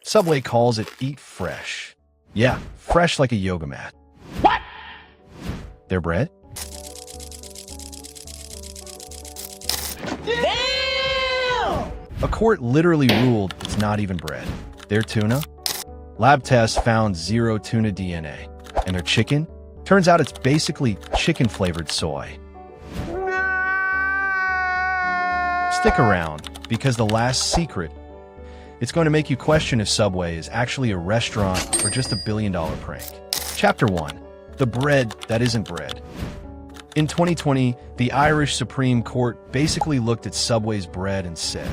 Subway calls it eat fresh. Yeah, fresh like a yoga mat. What? Their bread? Damn! A court literally ruled it's not even bread. Their tuna? Lab tests found zero tuna DNA. And their chicken? Turns out it's basically chicken-flavored soy. Stick around, because the last secret, it's going to make you question if Subway is actually a restaurant or just a billion-dollar prank. Chapter 1. The bread that isn't bread. In 2020, the Irish Supreme Court basically looked at Subway's bread and said,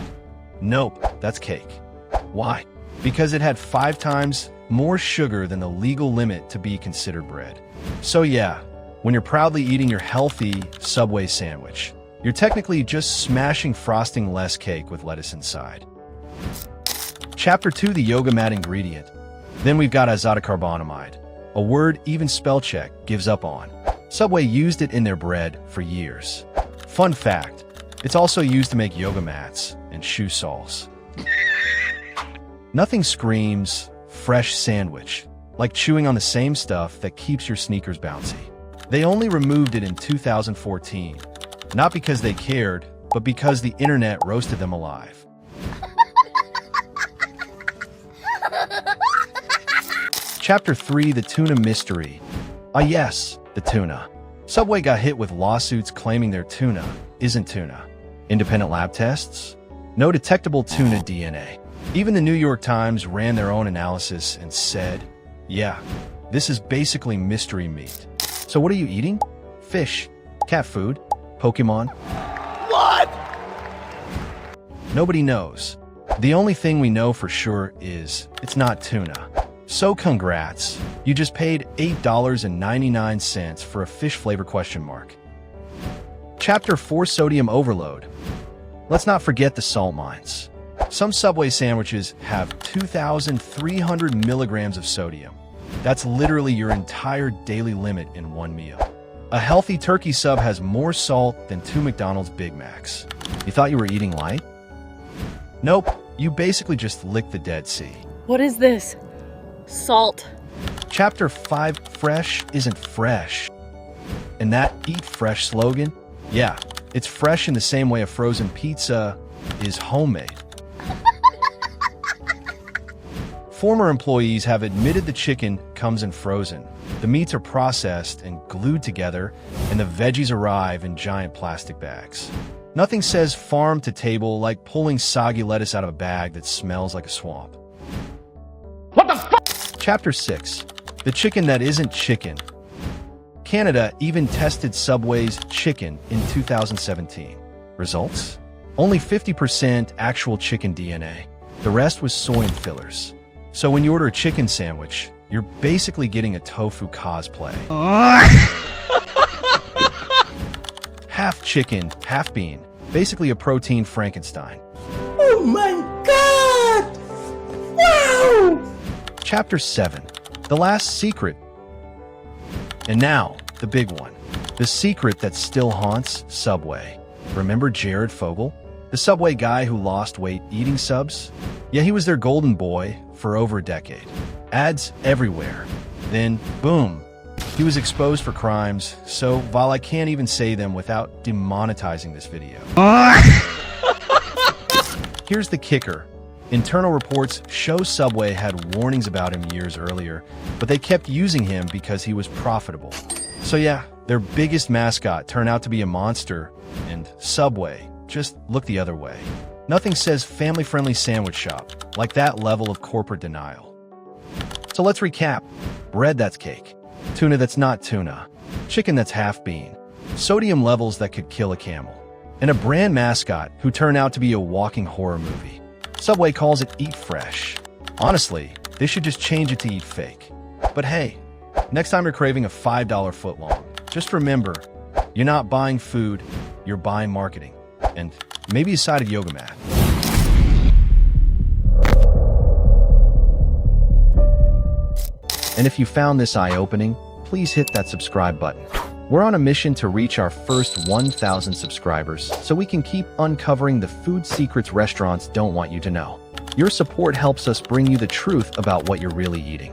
nope, that's cake. Why? Because it had 5 times more sugar than the legal limit to be considered bread. So yeah, when you're proudly eating your healthy Subway sandwich, you're technically just smashing frosting less cake with lettuce inside. Chapter 2, the yoga mat ingredient. Then we've got azotocarbonamide, a word even spell check gives up on. Subway used it in their bread for years. Fun fact, it's also used to make yoga mats and shoe soles. Nothing screams fresh sandwich like chewing on the same stuff that keeps your sneakers bouncy. They only removed it in 2014, not because they cared, but because the internet roasted them alive. Chapter 3, the tuna mystery. Ah yes, the tuna. Subway got hit with lawsuits claiming their tuna isn't tuna. Independent lab tests? No detectable tuna DNA. Even the New York Times ran their own analysis and said, yeah, this is basically mystery meat. So what are you eating? Fish, cat food, Pokemon? What? Nobody knows. The only thing we know for sure is it's not tuna. So congrats, you just paid $8.99 for a fish flavor question mark. Chapter 4, sodium overload. Let's not forget the salt mines. Some Subway sandwiches have 2,300 milligrams of sodium. That's literally your entire daily limit in one meal. A healthy turkey sub has more salt than 2 McDonald's Big Macs. You thought you were eating light? Nope, you basically just licked the Dead Sea. What is this? Salt. Chapter 5, fresh isn't fresh. And that eat fresh slogan? Yeah, it's fresh in the same way a frozen pizza is homemade. Former employees have admitted the chicken comes in frozen. The meats are processed and glued together, and the veggies arrive in giant plastic bags. Nothing says farm to table like pulling soggy lettuce out of a bag that smells like a swamp. What the fuck? Chapter 6. The chicken that isn't chicken. Canada even tested Subway's chicken in 2017. Results? Only 50% actual chicken DNA. The rest was soy and fillers. So when you order a chicken sandwich, you're basically getting a tofu cosplay. Half chicken, half bean. Basically a protein Frankenstein. Oh my god! Wow! Chapter 7. The last secret. And now, the big one. The secret that still haunts Subway. Remember Jared Fogle? The Subway guy who lost weight eating subs? Yeah, he was their golden boy for over a decade. Ads everywhere. Then, boom, he was exposed for crimes, so while I can't even say them without demonetizing this video. Here's the kicker. Internal reports show Subway had warnings about him years earlier, but they kept using him because he was profitable. So yeah, their biggest mascot turned out to be a monster, and Subway just looked the other way. Nothing says family-friendly sandwich shop like that level of corporate denial. So let's recap. Bread that's cake, tuna that's not tuna, chicken that's half bean, sodium levels that could kill a camel, and a brand mascot who turned out to be a walking horror movie. Subway calls it eat fresh. Honestly, they should just change it to eat fake. But hey, next time you're craving a $5 footlong, just remember, you're not buying food, you're buying marketing. And maybe a side of yoga mat. And if you found this eye-opening, please hit that subscribe button. We're on a mission to reach our first 1,000 subscribers so we can keep uncovering the food secrets restaurants don't want you to know. Your support helps us bring you the truth about what you're really eating.